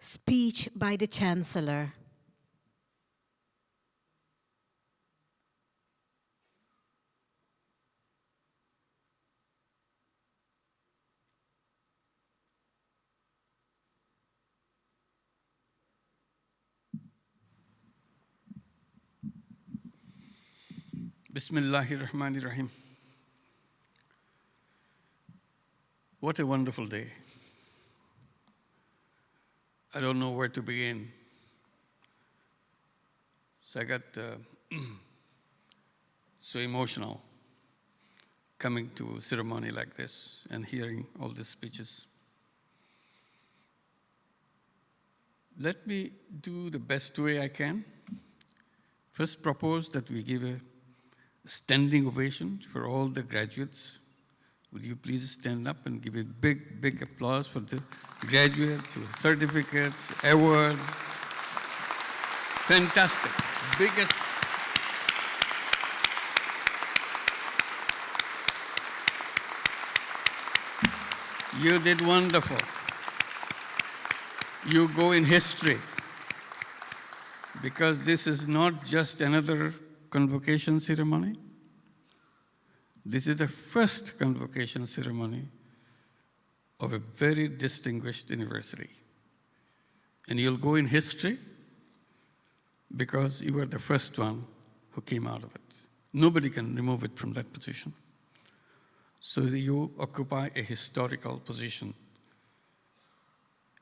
Speech by the Chancellor. Bismillahirrahmanirrahim. What a wonderful day. I don't know where to begin. So I got so emotional coming to a ceremony like this and hearing all these speeches. Let me do the best way I can. First propose that we give a standing ovation for all the graduates. Would you please stand up and give a big, big applause for the graduates, with certificates, awards. Fantastic. Biggest. You did wonderful. You go in history because this is not just another convocation ceremony. This is the first convocation ceremony of a very distinguished university. And you'll go in history because you were the first one who came out of it. Nobody can remove it from that position. So you occupy a historical position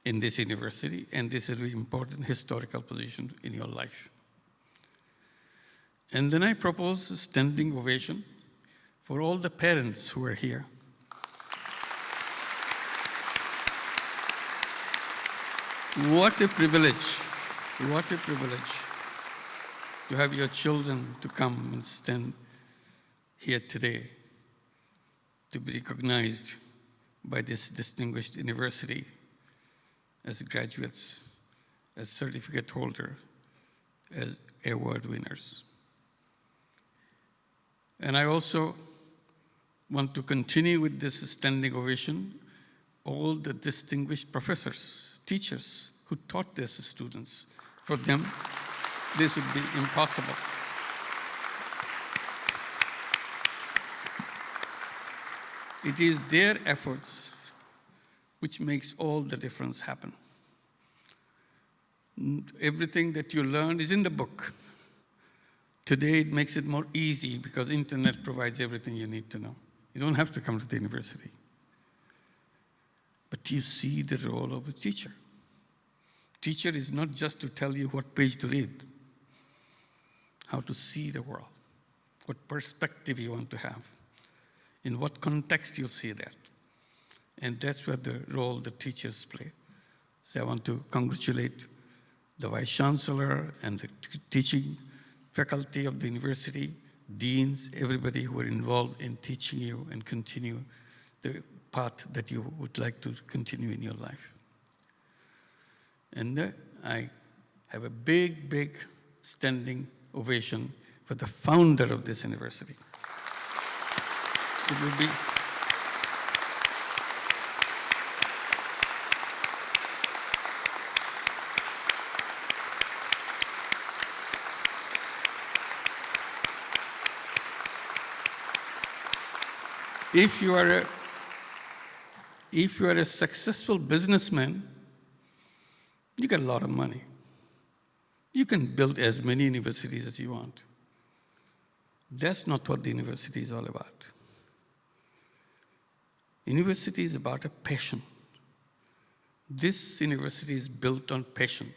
in this university, and this is an important historical position in your life. And then I propose a standing ovation for all the parents who are here. What a privilege to have your children to come and stand here today to be recognized by this distinguished university as graduates, as certificate holders, as award winners. And I also want to continue with this standing ovation, all the distinguished professors, teachers who taught these students. For them, this would be impossible. It is their efforts which makes all the difference happen. Everything that you learned is in the book. Today, it makes it more easy because internet provides everything you need to know. You don't have to come to the university. But you see the role of a teacher. Teacher is not just to tell you what page to read, how to see the world, what perspective you want to have, in what context you'll see that. And that's where the role the teachers play. So I want to congratulate the Vice Chancellor and the teaching faculty of the university, deans, everybody who are involved in teaching you and continue the path that you would like to continue in your life. And I have a big, big standing ovation for the founder of this university. It will be if you are a successful businessman, you get a lot of money. You can build as many universities as you want. That's not what the university is all about. University is about a passion. This university is built on passion,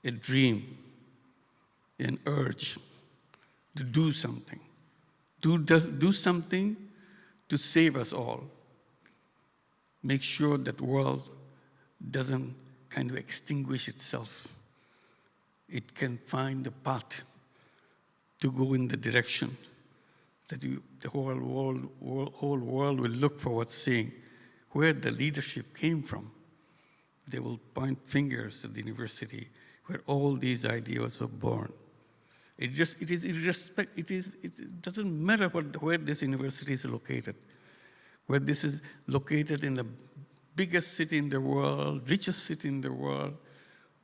a dream, an urge to do something. Do something to save us all. Make sure that the world doesn't kind of extinguish itself. It can find a path to go in the direction that the whole world will look forward, seeing where the leadership came from. They will point fingers at the university where all these ideas were born. It doesn't matter where this university is located. Where this is located in the biggest city in the world, richest city in the world,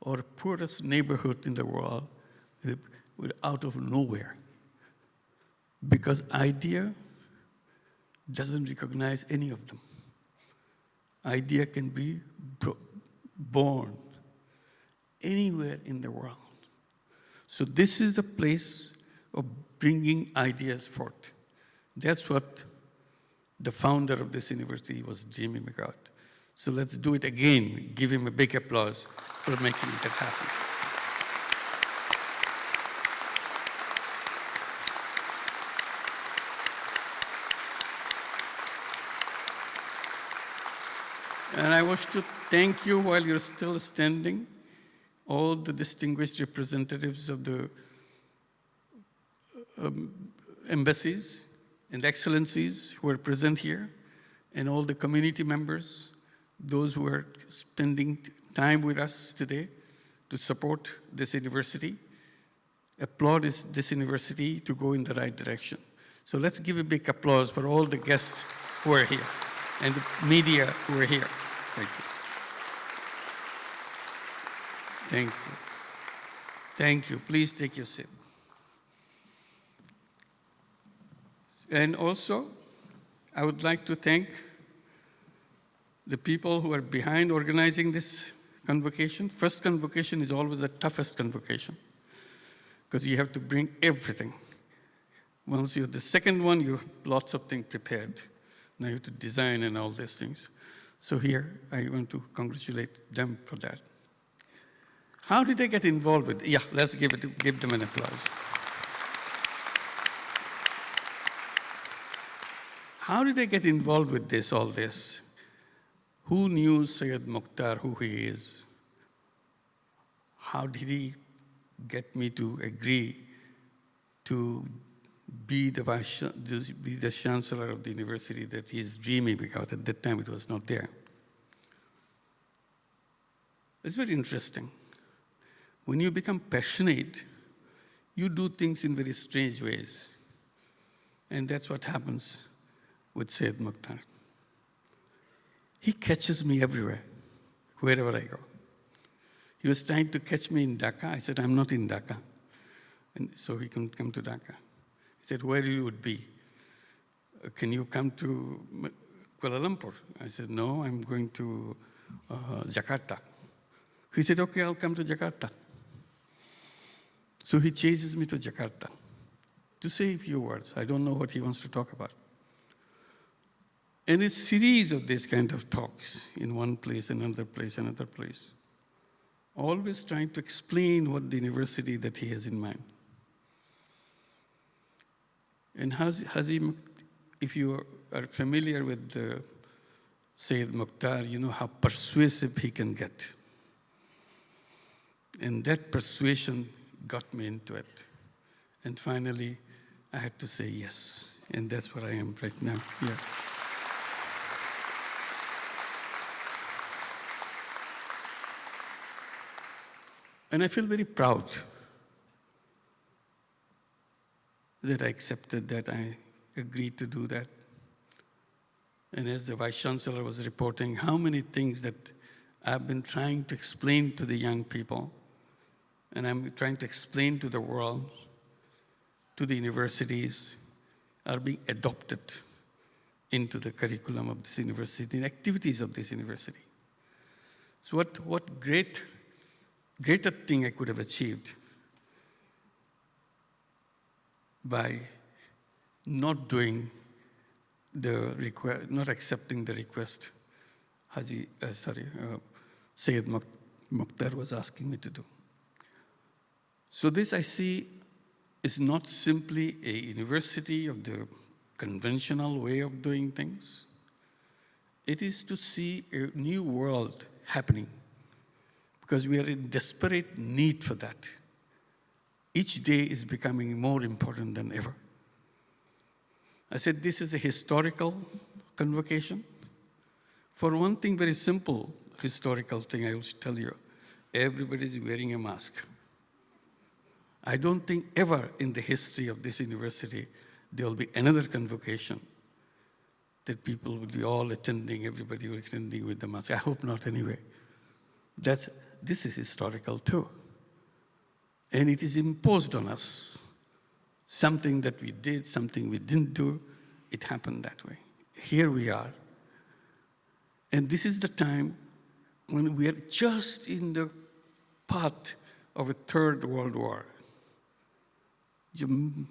or poorest neighborhood in the world, out of nowhere. Because idea doesn't recognize any of them. Idea can be born anywhere in the world. So this is the place of bringing ideas forth. That's what the founder of this university was dreaming about. So let's do it again. Give him a big applause for making that happen. And I wish to thank you while you're still standing, all the distinguished representatives of the embassies and excellencies who are present here, and all the community members, those who are spending time with us today to support this university. Applaud this university to go in the right direction. So let's give a big applause for all the guests who are here and the media who are here. Thank you. Thank you. Thank you. Please take your seat. And also, I would like to thank the people who are behind organizing this convocation. First convocation is always the toughest convocation because you have to bring everything. Once you're the second one, you have lots of things prepared. Now you have to design and all these things. So here, I want to congratulate them for that. How did they get involved with it? Yeah, let's give them an applause. How did they get involved with this, all this? Who knew Syed Mukhtar, who he is? How did he get me to agree to be the chancellor of the university that he's dreaming about? At that time, it was not there. It's very interesting. When you become passionate, you do things in very strange ways. And that's what happens with Syed Mukhtar. He catches me everywhere, wherever I go. He was trying to catch me in Dhaka. I said, I'm not in Dhaka. And so he couldn't come to Dhaka. He said, where you would be? Can you come to Kuala Lumpur? I said, no, I'm going to Jakarta. He said, okay, I'll come to Jakarta. So he chases me to Jakarta to say a few words. I don't know what he wants to talk about. And a series of these kind of talks in one place, another place, another place, always trying to explain what the university that he has in mind. And if you are familiar with Syed Mukhtar, you know how persuasive he can get. And that persuasion got me into it. And finally, I had to say yes. And that's where I am right now. Yeah. And I feel very proud that I accepted that, I agreed to do that. And as the Vice Chancellor was reporting, how many things that I've been trying to explain to the young people, and I'm trying to explain to the world, to the universities, are being adopted into the curriculum of this university, and activities of this university. So what greater thing I could have achieved by not doing not accepting the request Syed Mukhtar was asking me to do. So this I see is not simply a university of the conventional way of doing things. It is to see a new world happening because we are in desperate need for that. Each day is becoming more important than ever. I said this is a historical convocation. For one thing, very simple historical thing I will tell you, everybody is wearing a mask. I don't think ever in the history of this university there will be another convocation that people will be all attending, everybody will be attending with the mask. I hope not anyway. This is historical too. And it is imposed on us. Something that we did, something we didn't do, it happened that way. Here we are. And this is the time when we are just in the path of a third world war. You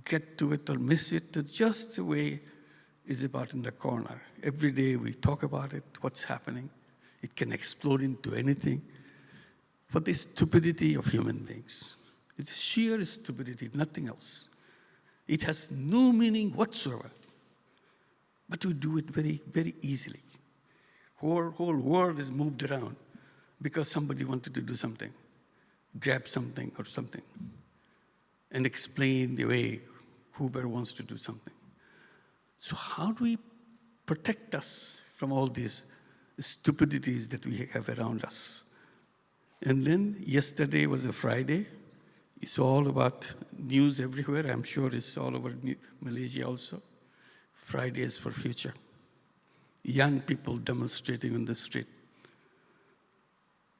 get to it or miss it, just the way is about in the corner. Every day we talk about it, what's happening. It can explode into anything. For the stupidity of human beings. It's sheer stupidity, nothing else. It has no meaning whatsoever. But we do it very, very easily. Whole world is moved around because somebody wanted to do something, grab something or something, and explain the way whoever wants to do something. So how do we protect us from all these stupidities that we have around us? And then yesterday was a Friday. It's all about news everywhere. I'm sure it's all over Malaysia also. Fridays for Future. Young people demonstrating on the street.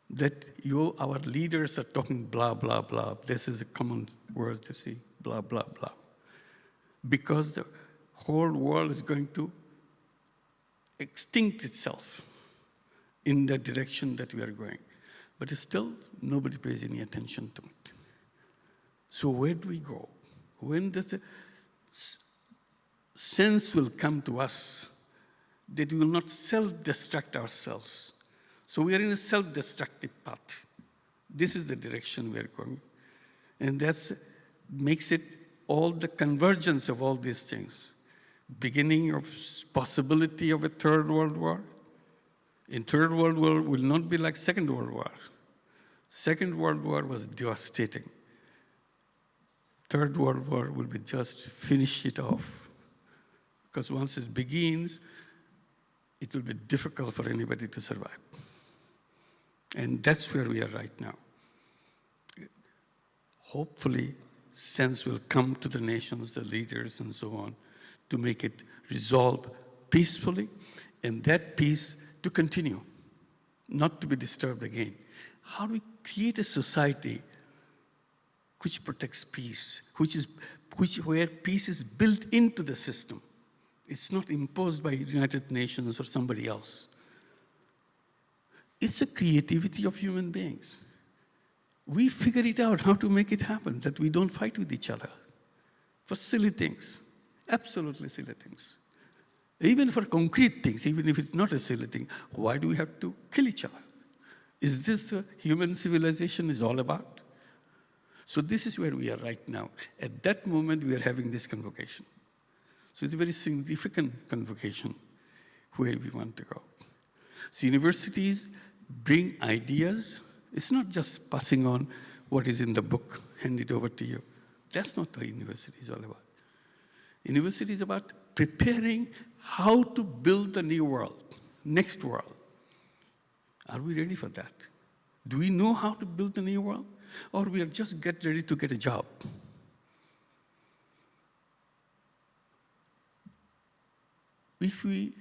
That our leaders are talking blah, blah, blah. This is a common word to see, blah, blah, blah. Because the whole world is going to extinct itself in the direction that we are going. But still, nobody pays any attention to it. So where do we go? When does the sense will come to us that we will not self-destruct ourselves? So we are in a self-destructive path. This is the direction we are going. And that makes it all the convergence of all these things. Beginning of possibility of a third world war. In third world war will not be like Second World War. Second World War was devastating. Third World War will be just finish it off. Because once it begins, it will be difficult for anybody to survive. And that's where we are right now. Hopefully, sense will come to the nations, the leaders, and so on, to make it resolve peacefully, and that peace to continue, not to be disturbed again. How do we create a society which protects peace, where peace is built into the system? It's not imposed by United Nations or somebody else. It's a creativity of human beings. We figure it out how to make it happen, that we don't fight with each other for silly things, absolutely silly things. Even for concrete things, even if it's not a silly thing, why do we have to kill each other? Is this the human civilization is all about? So this is where we are right now. At that moment, we are having this convocation. So it's a very significant convocation where we want to go. So universities bring ideas. It's not just passing on what is in the book, hand it over to you. That's not what university is all about. University is about preparing how to build the new world, next world. Are we ready for that? Do we know how to build the new world? Or we are just ready to get a job? If we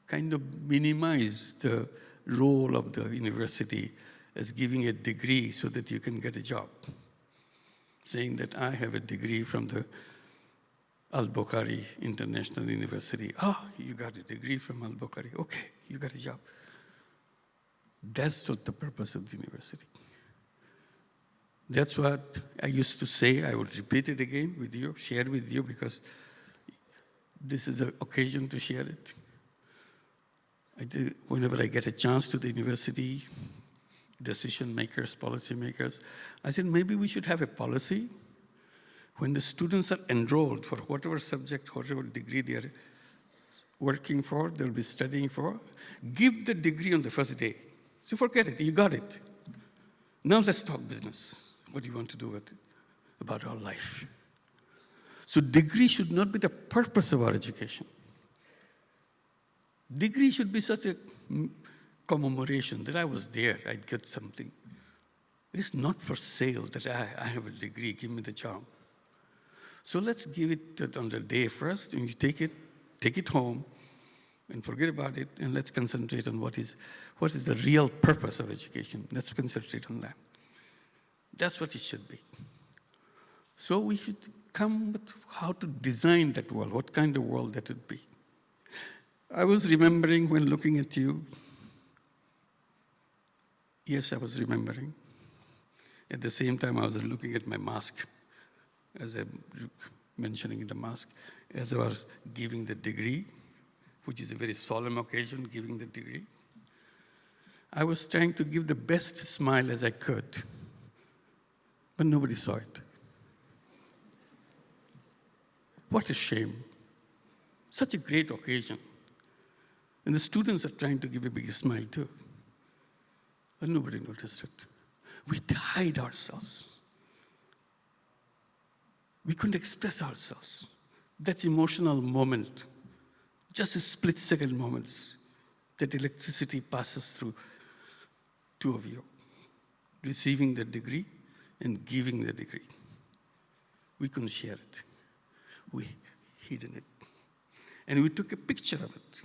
kind of minimize the role of the university as giving a degree so that you can get a job, saying that I have a degree from the Al-Bukhari International University. You got a degree from Al-Bukhari. Okay, you got a job. That's not the purpose of the university. That's what I used to say. I will repeat it again with you, share with you, because this is an occasion to share it. Whenever I get a chance to the university, decision makers, policy makers, I said maybe we should have a policy when the students are enrolled for whatever subject, whatever degree they are working for, they'll be studying for, give the degree on the first day. So forget it, you got it. Now let's talk business. What do you want to do with it? About our life? So degree should not be the purpose of our education. Degree should be such a commemoration that I was there, I'd get something. It's not for sale that I have a degree, give me the job. So let's give it on the day first, and you take it home, and forget about it, and let's concentrate on what is the real purpose of education. Let's concentrate on that. That's what it should be. So we should come with how to design that world, what kind of world that would be. I was remembering when looking at you. Yes, I was remembering. At the same time, I was looking at my mask, as I'm mentioning the mask, as I was giving the degree, which is a very solemn occasion, giving the degree. I was trying to give the best smile as I could, but nobody saw it. What a shame. Such a great occasion. And the students are trying to give a big smile too. But nobody noticed it. We hide ourselves. We couldn't express ourselves. That emotional moment, just a split-second moments, that electricity passes through two of you, receiving the degree and giving the degree. We couldn't share it. We hidden it. And we took a picture of it.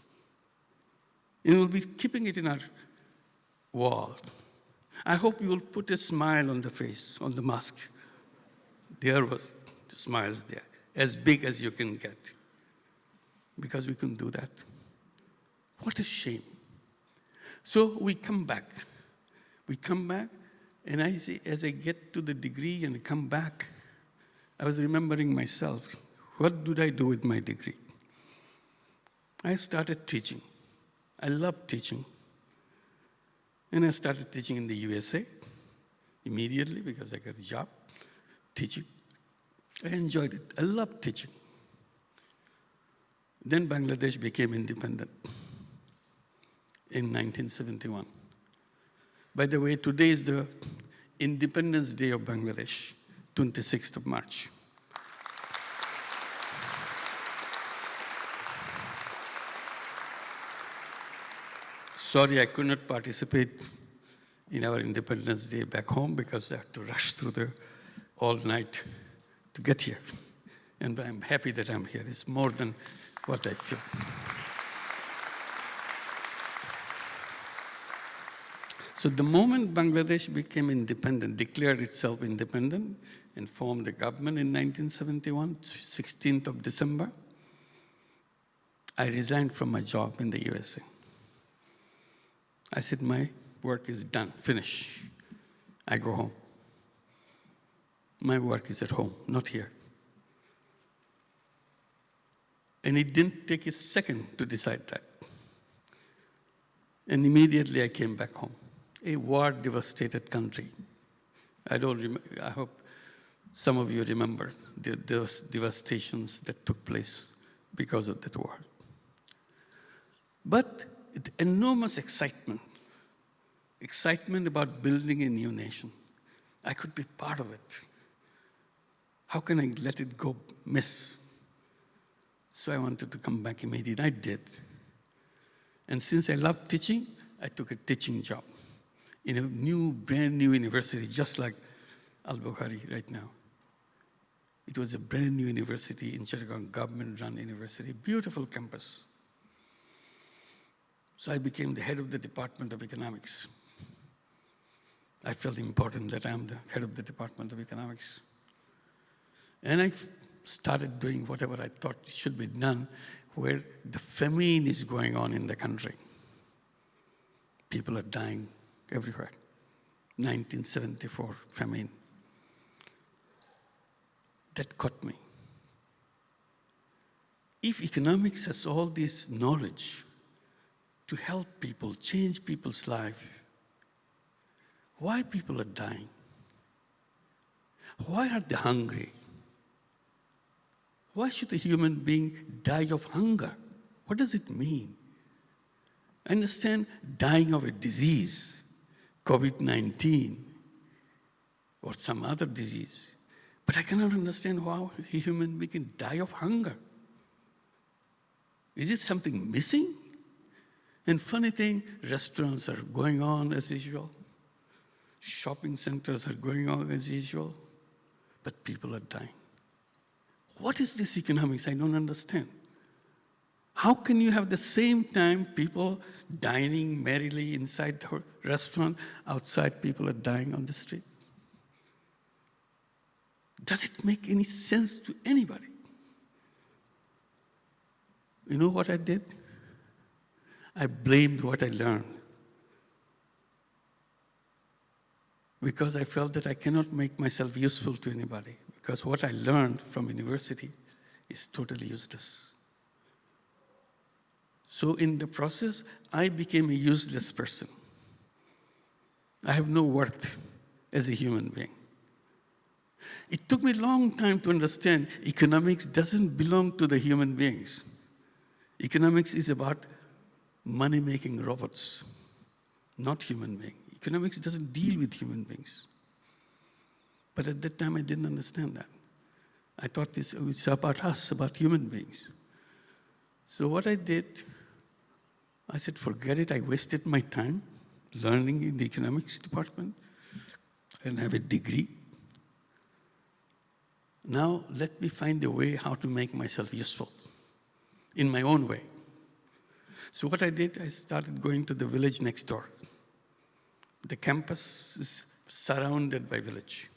And we'll be keeping it in our wall. I hope you will put a smile on the face, on the mask. There was the smiles there, as big as you can get. Because we couldn't do that. What a shame. So we come back. We come back, and I say, as I get to the degree and come back, I was remembering myself. What did I do with my degree? I started teaching. I loved teaching. And I started teaching in the USA immediately because I got a job teaching. I enjoyed it. I loved teaching. Then Bangladesh became independent in 1971. By the way, today is the Independence Day of Bangladesh, 26th of March. Sorry, I could not participate in our Independence Day back home because I had to rush through the all night to get here. And I'm happy that I'm here. It's more than what I feel. So the moment Bangladesh became independent, declared itself independent, and formed a government in 1971, 16th of December, I resigned from my job in the USA. I said, my work is done, finished. I go home. My work is at home, not here. And it didn't take a second to decide that. And immediately I came back home. A war-devastated country. I hope some of you remember the devastations that took place because of that war. But the enormous excitement about building a new nation. I could be part of it. How can I let it go miss? So I wanted to come back immediately. I did. And since I love teaching, I took a teaching job in a brand new university, just like Al-Bukhari right now. It was a brand new university in Chittagong, government-run university, beautiful campus. So I became the head of the Department of Economics. I felt important that I'm the head of the Department of Economics. And I started doing whatever I thought should be done, where the famine is going on in the country. People are dying everywhere. 1974 famine. That caught me. If economics has all this knowledge to help people, change people's life, why people are dying? Why are they hungry? Why should a human being die of hunger? What does it mean? I understand dying of a disease, COVID-19, or some other disease, but I cannot understand how a human being can die of hunger. Is it something missing? And funny thing, restaurants are going on as usual. Shopping centers are going on as usual. But people are dying. What is this economics? I don't understand. How can you have the same time people dining merrily inside the restaurant, outside people are dying on the street? Does it make any sense to anybody? You know what I did? I blamed what I learned. Because I felt that I cannot make myself useful to anybody. Because what I learned from university is totally useless. So in the process, I became a useless person. I have no worth as a human being. It took me a long time to understand economics doesn't belong to the human beings. Economics is about money-making robots, not human beings. Economics doesn't deal with human beings. But at that time, I didn't understand that. I thought it's about us, about human beings. So what I did, I said, forget it. I wasted my time learning in the economics department and have a degree. Now, let me find a way how to make myself useful in my own way. So what I did, I started going to the village next door. The campus is surrounded by village.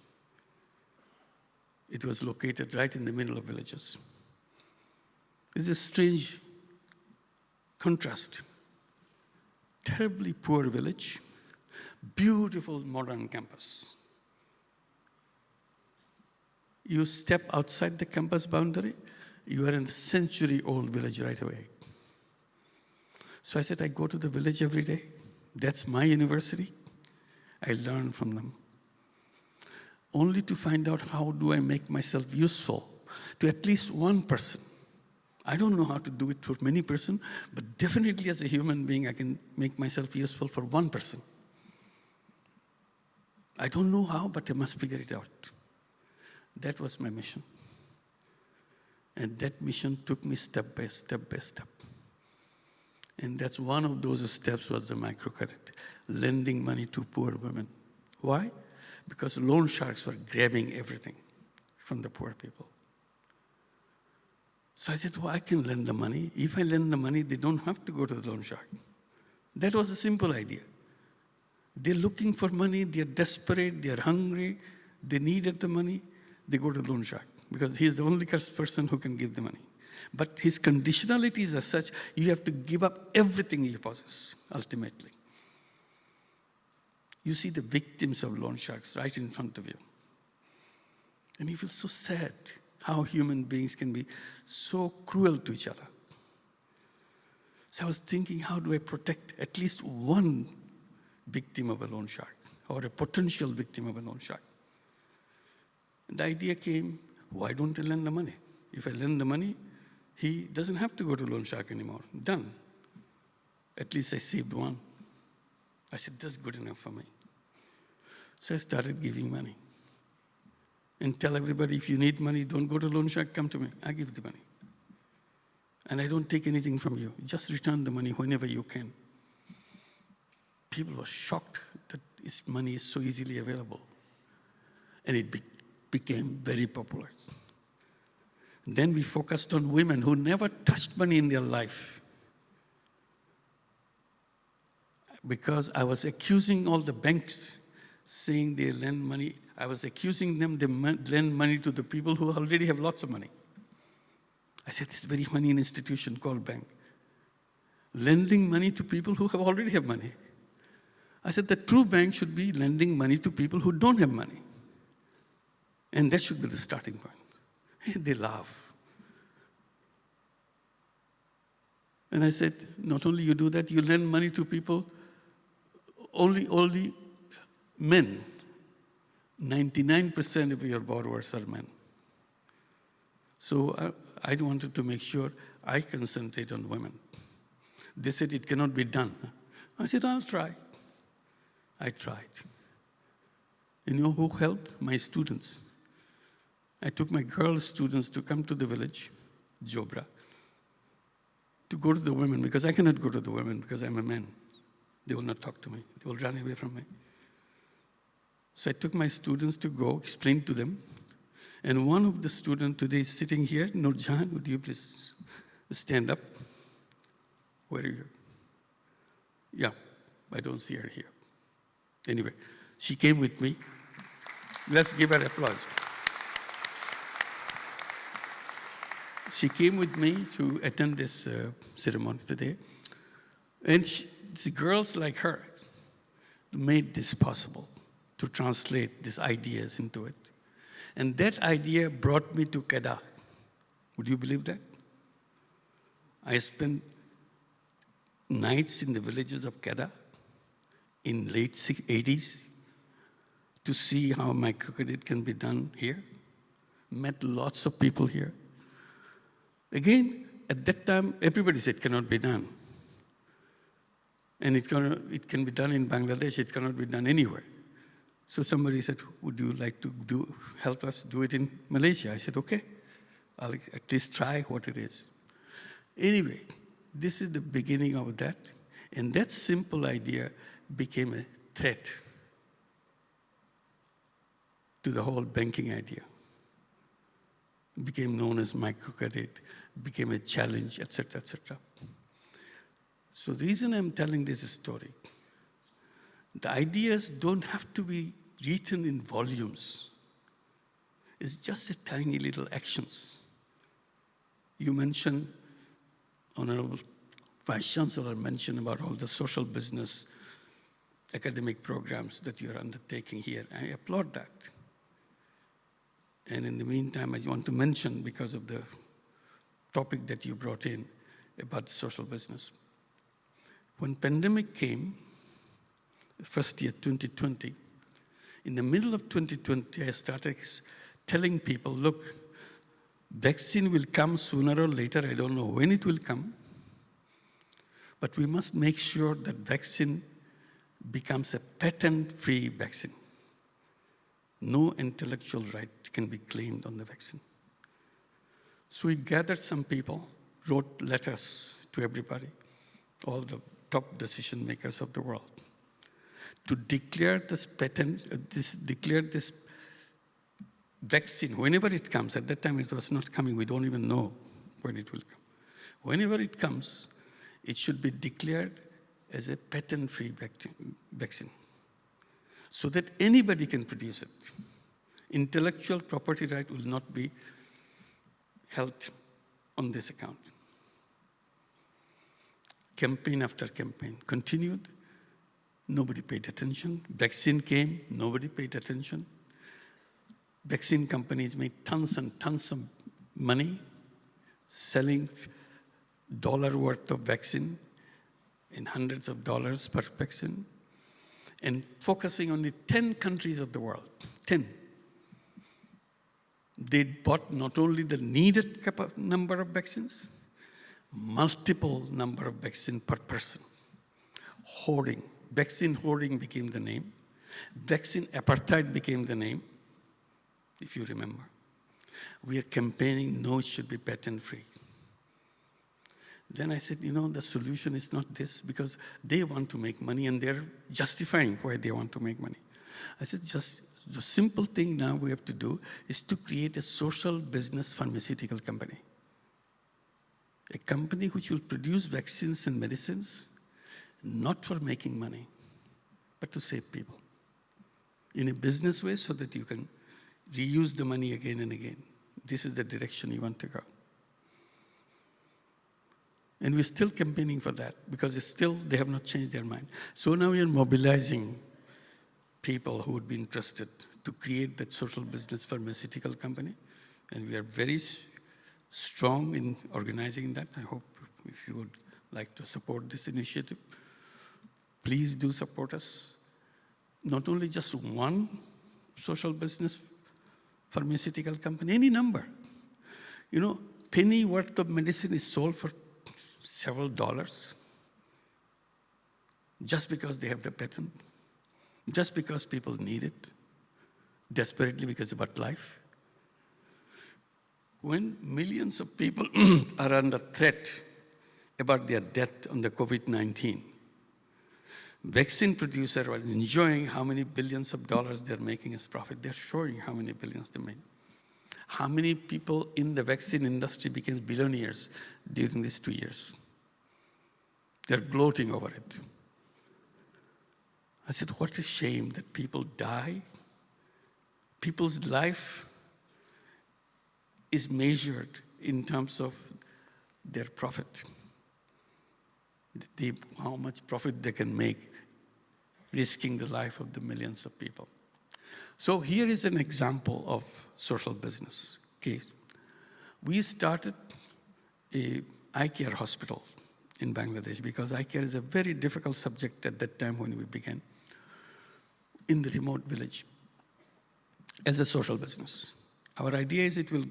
It was located right in the middle of villages. It's a strange contrast. Terribly poor village, beautiful modern campus. You step outside the campus boundary, you are in a century-old village right away. So I said, I go to the village every day. That's my university. I learn from them. Only to find out how do I make myself useful to at least one person. I don't know how to do it for many persons, but definitely as a human being, I can make myself useful for one person. I don't know how, but I must figure it out. That was my mission. And that mission took me step by step by step. And that's one of those steps was the microcredit, lending money to poor women. Why? Because loan sharks were grabbing everything from the poor people. So I said, well, I can lend the money. If I lend the money, they don't have to go to the loan shark. That was a simple idea. They're looking for money, they're desperate, they're hungry, they needed the money, they go to the loan shark because he's the only person who can give the money. But his conditionalities are such, you have to give up everything you possess, ultimately. You see the victims of loan sharks right in front of you. And you feel so sad how human beings can be so cruel to each other. So I was thinking, how do I protect at least one victim of a loan shark or a potential victim of a loan shark? And the idea came, why don't I lend the money? If I lend the money, he doesn't have to go to loan shark anymore. Done. At least I saved one. I said, that's good enough for me. So I started giving money. And tell everybody, if you need money, don't go to loan shark, come to me. I give the money. And I don't take anything from you. Just return the money whenever you can. People were shocked that this money is so easily available. And it became very popular. Then we focused on women who never touched money in their life. Because I was accusing all the banks saying they lend money. I was accusing them they lend money to the people who already have lots of money. I said, it's a very funny institution called bank. Lending money to people who already have money. I said, the true bank should be lending money to people who don't have money. And that should be the starting point. And they laugh. And I said, not only you do that, you lend money to people, only men. 99% of your borrowers are men. So I wanted to make sure I concentrate on women. They said it cannot be done. I said, I'll try. I tried. You know who helped? My students. I took my girl students to come to the village, Jobra, to go to the women, because I cannot go to the women because I'm a man. They will not talk to me. They will run away from me. So I took my students to go, explain to them. And one of the students today is sitting here. Nurjan, would you please stand up? Where are you? Yeah, I don't see her here. Anyway, she came with me. Let's give her applause. She came with me to attend this ceremony today. And the girls like her made this possible, to translate these ideas into it. And that idea brought me to Kedah. Would you believe that? I spent nights in the villages of Kedah in late 80s to see how microcredit can be done here. Met lots of people here. Again, at that time, everybody said it cannot be done. And it can be done in Bangladesh, it cannot be done anywhere. So somebody said, would you like to help us do it in Malaysia? I said, okay, I'll at least try what it is. Anyway, this is the beginning of that. And that simple idea became a threat to the whole banking idea. It became known as microcredit, became a challenge, etc., etc. So the reason I'm telling this story, the ideas don't have to be written in volumes. It's just a tiny little actions. You mentioned, Honorable Vice Chancellor mentioned about all the social business academic programs that you're undertaking here. I applaud that. And in the meantime, I want to mention, because of the topic that you brought in about social business. When pandemic came, first year, 2020, in the middle of 2020, I started telling people, look, vaccine will come sooner or later. I don't know when it will come. But we must make sure that vaccine becomes a patent-free vaccine. No intellectual right can be claimed on the vaccine. So we gathered some people, wrote letters to everybody, all the top decision makers of the world, to declare this declare this vaccine, whenever it comes. At that time it was not coming, we don't even know when it will come. Whenever it comes, it should be declared as a patent-free vaccine, so that anybody can produce it. Intellectual property right will not be held on this account. Campaign after campaign continued. Nobody paid attention. Vaccine came, nobody paid attention. Vaccine companies made tons and tons of money selling dollar worth of vaccine in hundreds of dollars per vaccine, and focusing on the 10 countries of the world, 10. They bought not only the needed number of vaccines, multiple number of vaccine per person. Hoarding, vaccine hoarding became the name. Vaccine apartheid became the name, if you remember. We are campaigning, no, it should be patent-free. Then I said, the solution is not this, because they want to make money and they're justifying why they want to make money. I said, just the simple thing now we have to do is to create a social business pharmaceutical company. A company which will produce vaccines and medicines, not for making money, but to save people. In a business way, so that you can reuse the money again and again. This is the direction you want to go. And we're still campaigning for that, because they have not changed their mind. So now we are mobilizing people who would be interested to create that social business pharmaceutical company. And we are very strong in organizing that. I hope if you would like to support this initiative, please do support us. Not only just one social business pharmaceutical company, any number. Penny worth of medicine is sold for several dollars just because they have the patent, just because people need it desperately because of life. When millions of people are under threat about their death on the COVID-19, vaccine producers are enjoying how many billions of dollars they're making as profit. They're showing how many billions they made. How many people in the vaccine industry became billionaires during these 2 years? They're gloating over it. I said, what a shame that people die. People's life is measured in terms of their profit. How much profit they can make, risking the life of the millions of people. So here is an example of social business case. We started a eye care hospital in Bangladesh because eye care is a very difficult subject at that time when we began in the remote village as a social business. Our idea is it will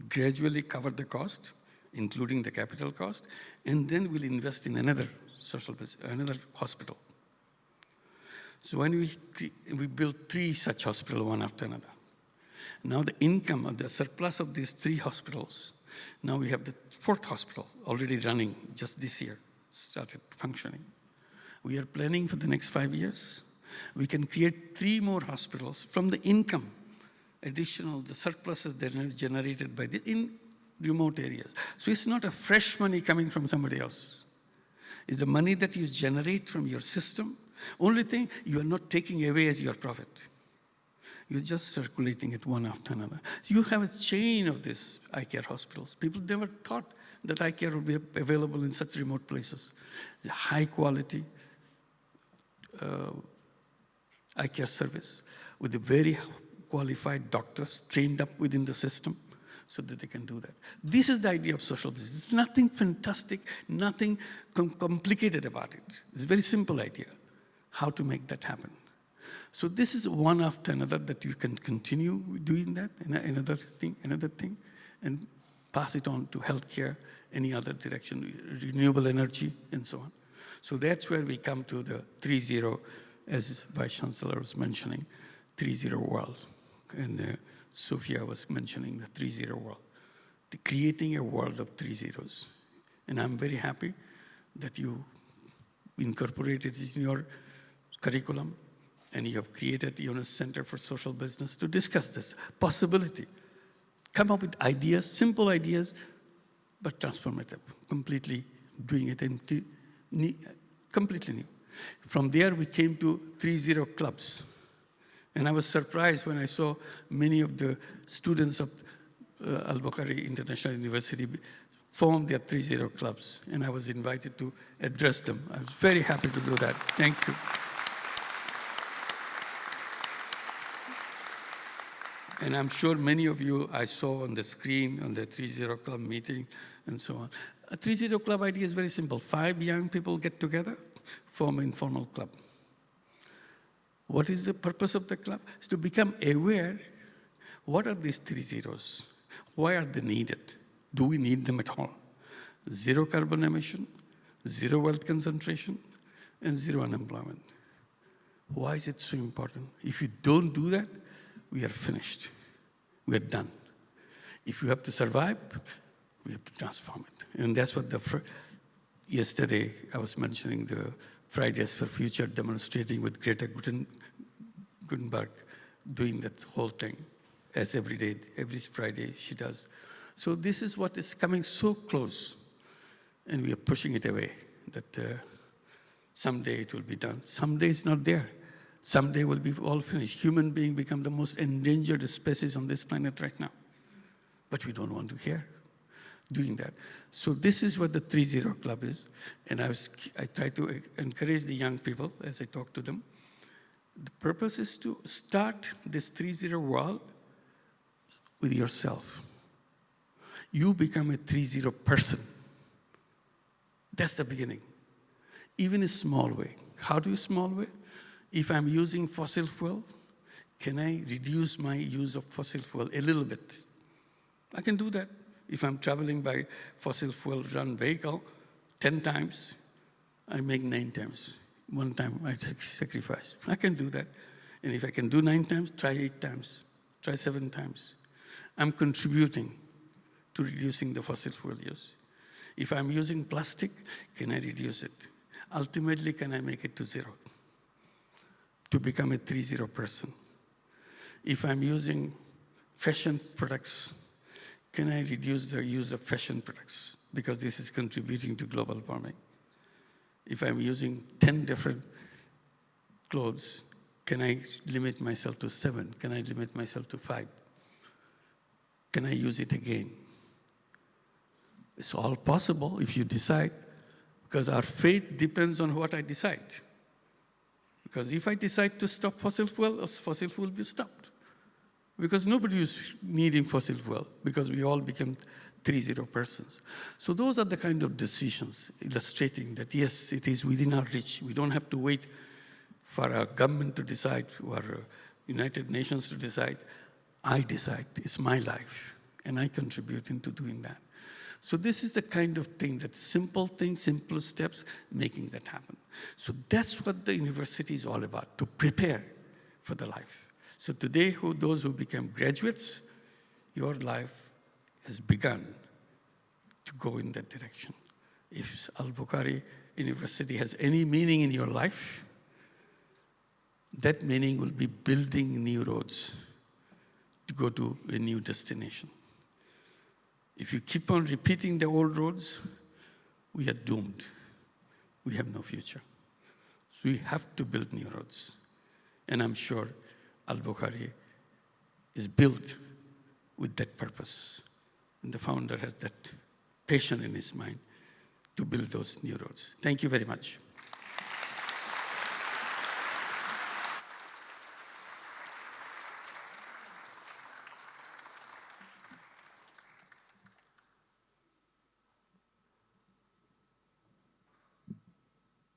gradually cover the cost, including the capital cost, and then we'll invest in another social business, another hospital. So when we built 3 such hospitals, one after another. Now the income of the surplus of these 3 hospitals, now we have the 4th hospital already running just this year, started functioning. We are planning for the next 5 years. We can create 3 more hospitals from the income, additional, the surpluses that are generated by in remote areas. So it's not a fresh money coming from somebody else. It's the money that you generate from your system. Only thing, you are not taking away as your profit. You're just circulating it one after another. So you have a chain of these eye care hospitals. People never thought that eye care would be available in such remote places. It's a high quality eye care service with a very qualified doctors trained up within the system so that they can do that. This is the idea of social business. There's nothing fantastic, nothing complicated about it. It's a very simple idea, how to make that happen. So this is one after another that you can continue doing that, another thing, and pass it on to healthcare, any other direction, renewable energy, and so on. So that's where we come to the 3-0, as Vice Chancellor was mentioning, 3-0 world. And Sophia was mentioning the 3-0 world, creating a world of 3 zeros. And I'm very happy that you incorporated this in your curriculum, and you have created Yunus Center for Social Business to discuss this possibility. Come up with ideas, simple ideas, but transformative, completely doing it completely new. From there, we came to 3-0 clubs. And I was surprised when I saw many of the students of Al-Bukhari International University form their 3-0 clubs. And I was invited to address them. I was very happy to do that. Thank you. And I'm sure many of you I saw on the screen on the 3-0 club meeting and so on. A 3-0 club idea is very simple. 5 young people get together, form an informal club. What is the purpose of the club? It's to become aware, what are these 3 zeros? Why are they needed? Do we need them at all? 0 carbon emission, 0 wealth concentration, and 0 unemployment. Why is it so important? If you don't do that, we are finished. We are done. If you have to survive, we have to transform it. And that's what yesterday I was mentioning the Fridays for Future demonstrating with Greta Thunberg, doing that whole thing, as every day, every Friday she does. So this is what is coming so close, and we are pushing it away, that someday it will be done. Someday it's not there. Someday we'll be all finished. Human beings become the most endangered species on this planet right now. But we don't want to care doing that. So this is what the 3-0 Club is. And I try to encourage the young people as I talk to them. The purpose is to start this 3-0 world with yourself. You become a 3-0 person. That's the beginning. Even a small way. How do you small way? If I'm using fossil fuel, can I reduce my use of fossil fuel a little bit? I can do that. If I'm traveling by fossil fuel run vehicle 10 times, I make 9 times. 1 time I sacrifice. I can do that. And if I can do 9 times, try 8 times. Try 7 times. I'm contributing to reducing the fossil fuel use. If I'm using plastic, can I reduce it? Ultimately, can I make it to 0? To become a 3-0 person. If I'm using fashion products, can I reduce the use of fashion products? Because this is contributing to global warming. If I'm using 10 different clothes, can I limit myself to 7? Can I limit myself to 5? Can I use it again? It's all possible if you decide, because our fate depends on what I decide. Because if I decide to stop fossil fuel will be stopped. Because nobody is needing fossil fuel, because we all became 3-0 persons. So those are the kind of decisions illustrating that, yes, it is within our reach. We don't have to wait for a government to decide, or United Nations to decide. I decide. It's my life, and I contribute into doing that. So this is the kind of thing, that simple things, simple steps, making that happen. So that's what the university is all about, to prepare for the life. So today, those who become graduates, your life has begun to go in that direction. If Al-Bukhari University has any meaning in your life, that meaning will be building new roads to go to a new destination. If you keep on repeating the old roads, we are doomed. We have no future. So we have to build new roads. And I'm sure Al-Bukhari is built with that purpose. And the founder has that passion in his mind to build those new roads. Thank you very much.